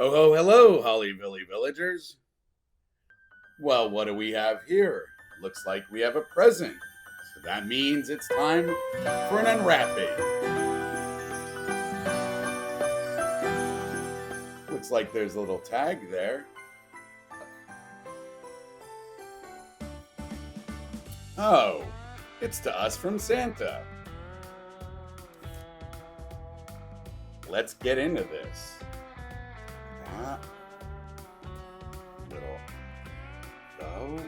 Oh, ho, hello, Hollyvilly villagers. Well, what do we have here? Looks like we have a present. So that means it's time for an unwrapping. Looks like there's a little tag there. Oh, it's to us from Santa. Let's get into this. That little bow.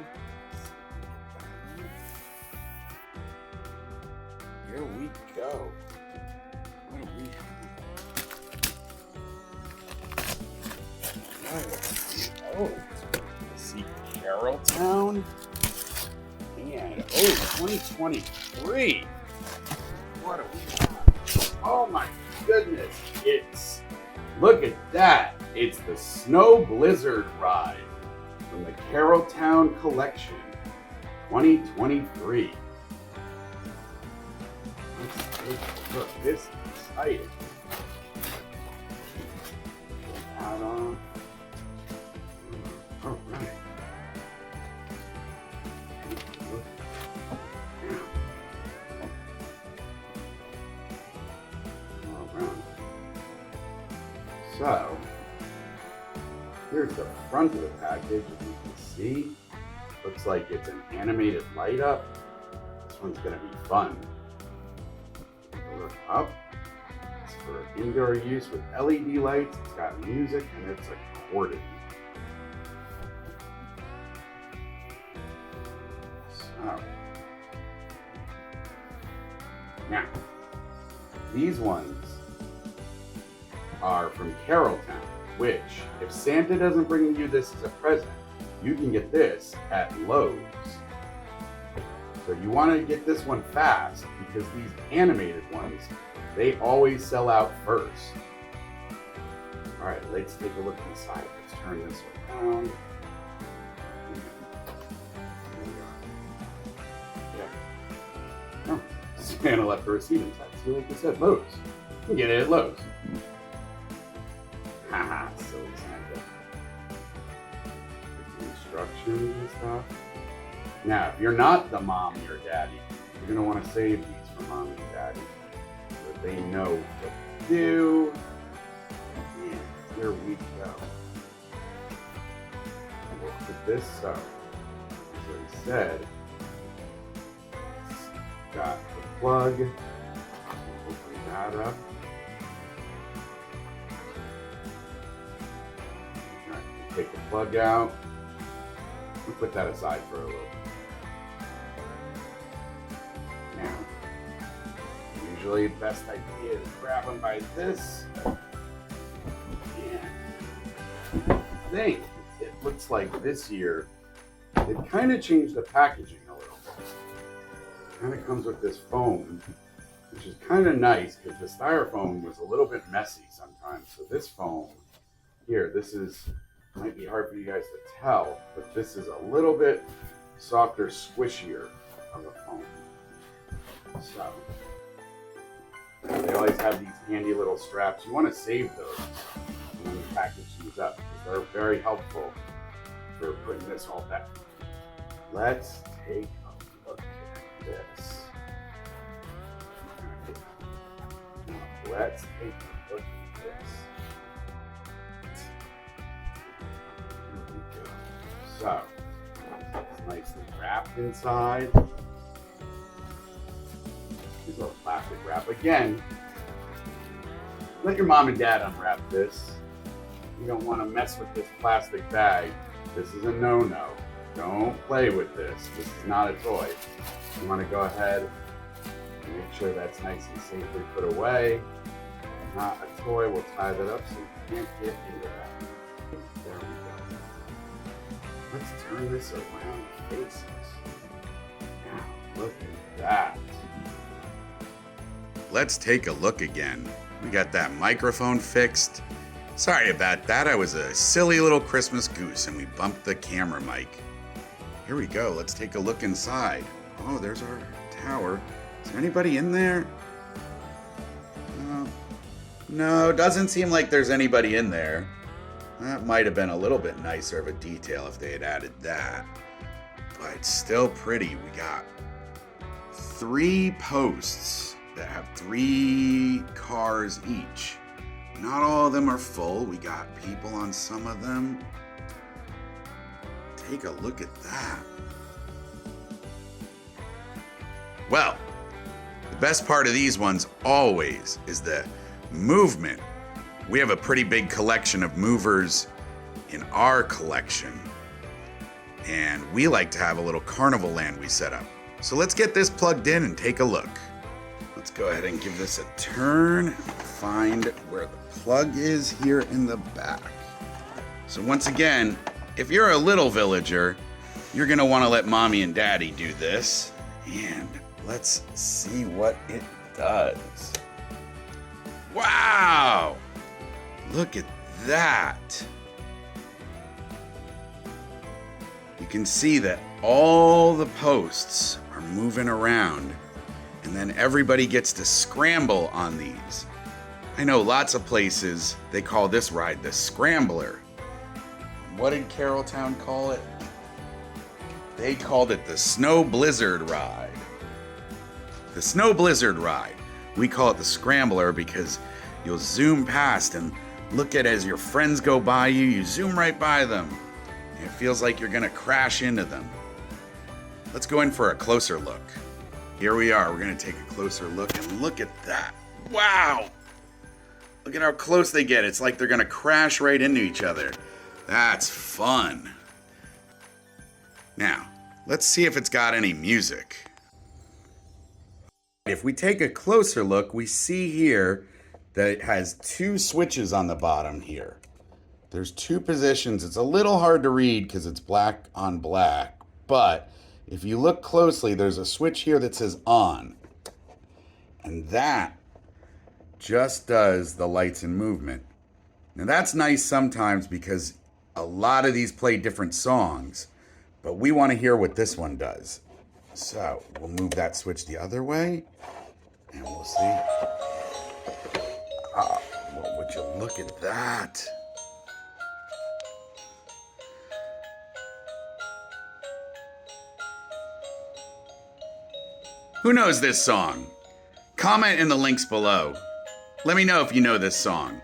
Here we go. What do we have? Oh, let's see, Carrolltown. And 2023. What do we have? Oh my goodness. Look at that. It's the Snow Blizzard Ride from the Carrolltown Collection 2023. Let's take a look. This is exciting. Put that on. All right. So, here's the front of the package, as you can see. Looks like it's an animated light up. This one's going to be fun. Look up. It's for indoor use with LED lights. It's got music and it's a corded. So, now, these ones are from Carrolltown, which, if Santa doesn't bring you this as a present, you can get this at Lowe's. So you want to get this one fast because these animated ones, they always sell out first. All right, let's take a look inside. Let's turn this one around. Yeah. Oh, Santa left a receipt inside. See, like I said, Lowe's. You can get it at Lowe's. Haha, silly Santa. Instructions and stuff. Now, if you're not the mom or daddy, you're going to want to save these for mom and daddy so that they know what to do. And here we go. We'll put this up. As I said, it's got the plug. Open that up. Take the plug out. We'll put that aside for a little. Now, usually the best idea is grab them by this. And I think it looks like this year it kind of changed the packaging a little bit. It kind of comes with this foam, which is kind of nice because the styrofoam was a little bit messy sometimes. So this foam here, this is might be hard for you guys to tell, but this is a little bit softer, squishier of a foam. So, they always have these handy little straps. You want to save those when you package these up because they're very helpful for putting this all back. Let's take a look at this. Now, let's take a look at this. So, it's nicely wrapped inside. Here's a little plastic wrap. Again, let your mom and dad unwrap this. You don't want to mess with this plastic bag. This is a no-no. Don't play with this. This is not a toy. You want to go ahead and make sure that's nice and safely put away. Not a toy. We'll tie that up so you can't get into that. There we go. Let's turn this around faces. Now, look at that. Let's take a look again. We got that microphone fixed. Sorry about that. I was a silly little Christmas goose and we bumped the camera mic. Here we go. Let's take a look inside. Oh, there's our tower. Is there anybody in there? No, doesn't seem like there's anybody in there. That might have been a little bit nicer of a detail if they had added that. But it's still pretty. We got 3 posts that have 3 cars each. Not all of them are full. We got people on some of them. Take a look at that. Well, the best part of these ones always is the movement. We have a pretty big collection of movers in our collection, and we like to have a little carnival land we set up. So let's get this plugged in and take a look. Let's go ahead and give this a turn and find where the plug is here in the back. So once again, if you're a little villager, you're gonna wanna let mommy and daddy do this. And let's see what it does. Wow! Look at that. You can see that all the posts are moving around, and then everybody gets to scramble on these. I know lots of places they call this ride the Scrambler. What did Carrolltown call it? They called it the Snow Blizzard Ride. The Snow Blizzard Ride. We call it the Scrambler because you'll zoom past and look at as your friends go by you, you zoom right by them. And it feels like you're gonna crash into them. Let's go in for a closer look. Here we are, we're gonna take a closer look and look at that. Wow! Look at how close they get. It's like they're gonna crash right into each other. That's fun. Now, let's see if it's got any music. If we take a closer look, we see here that it has 2 switches on the bottom here. There's 2 positions. It's a little hard to read because it's black on black, but if you look closely, there's a switch here that says on. And that just does the lights and movement. Now that's nice sometimes because a lot of these play different songs, but we want to hear what this one does. So we'll move that switch the other way and we'll see. Well, would you look at that? Who knows this song? Comment in the links below. Let me know if you know this song.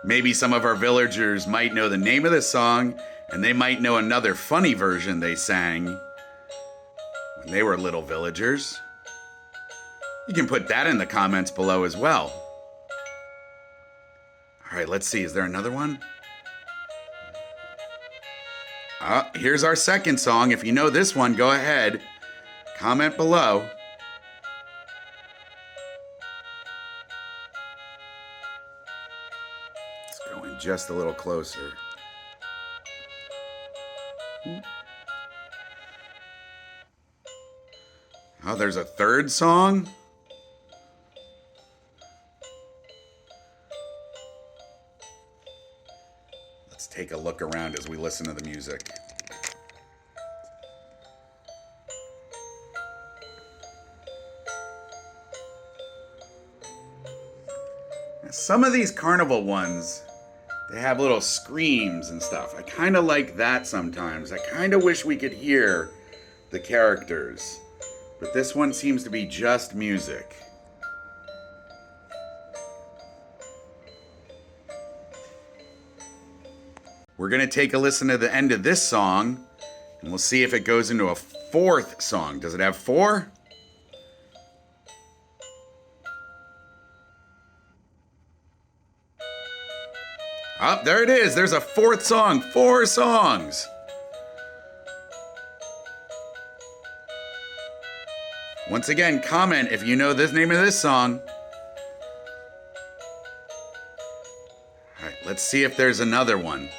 Maybe some of our villagers might know the name of the song, and they might know another funny version they sang when they were little villagers. You can put that in the comments below as well. All right, let's see. Is there another one? Here's our second song. If you know this one, go ahead. Comment below. Let's go in just a little closer. Oh, there's a third song? Let's take a look around as we listen to the music. Some of these carnival ones, they have little screams and stuff. I kind of like that sometimes. I kind of wish we could hear the characters. But this one seems to be just music. We're going to take a listen to the end of this song, and we'll see if it goes into a 4th song. Does it have 4? Oh, there it is. There's a 4th song. 4 songs. Once again, comment if you know the name of this song. All right, let's see if there's another one.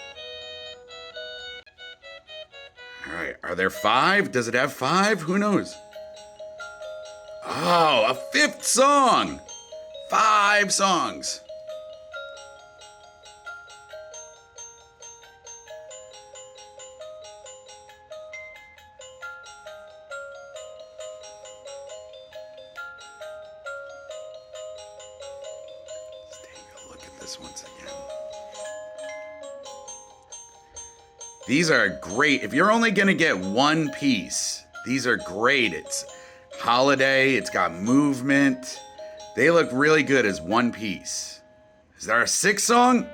All right, are there 5? Does it have 5? Who knows? Oh, a 5th song. 5 songs. this once again. These are great. If you're only gonna get one piece, these are great. It's holiday, it's got movement. They look really good as one piece. Is there a 6 song?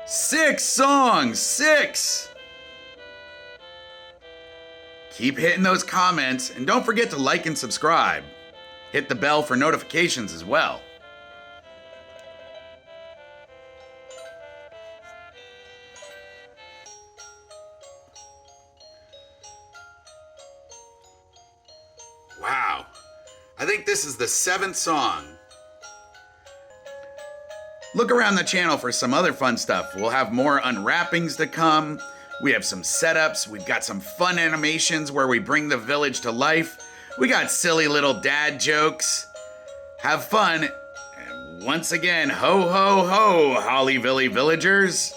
6 songs, 6! Keep hitting those comments, and don't forget to like and subscribe. Hit the bell for notifications as well. Wow, I think this is the 7th song. Look around the channel for some other fun stuff. We'll have more unwrappings to come. We have some setups. We've got some fun animations where we bring the village to life. We got silly little dad jokes. Have fun. And once again, ho, ho, ho, Hollyvilly villagers.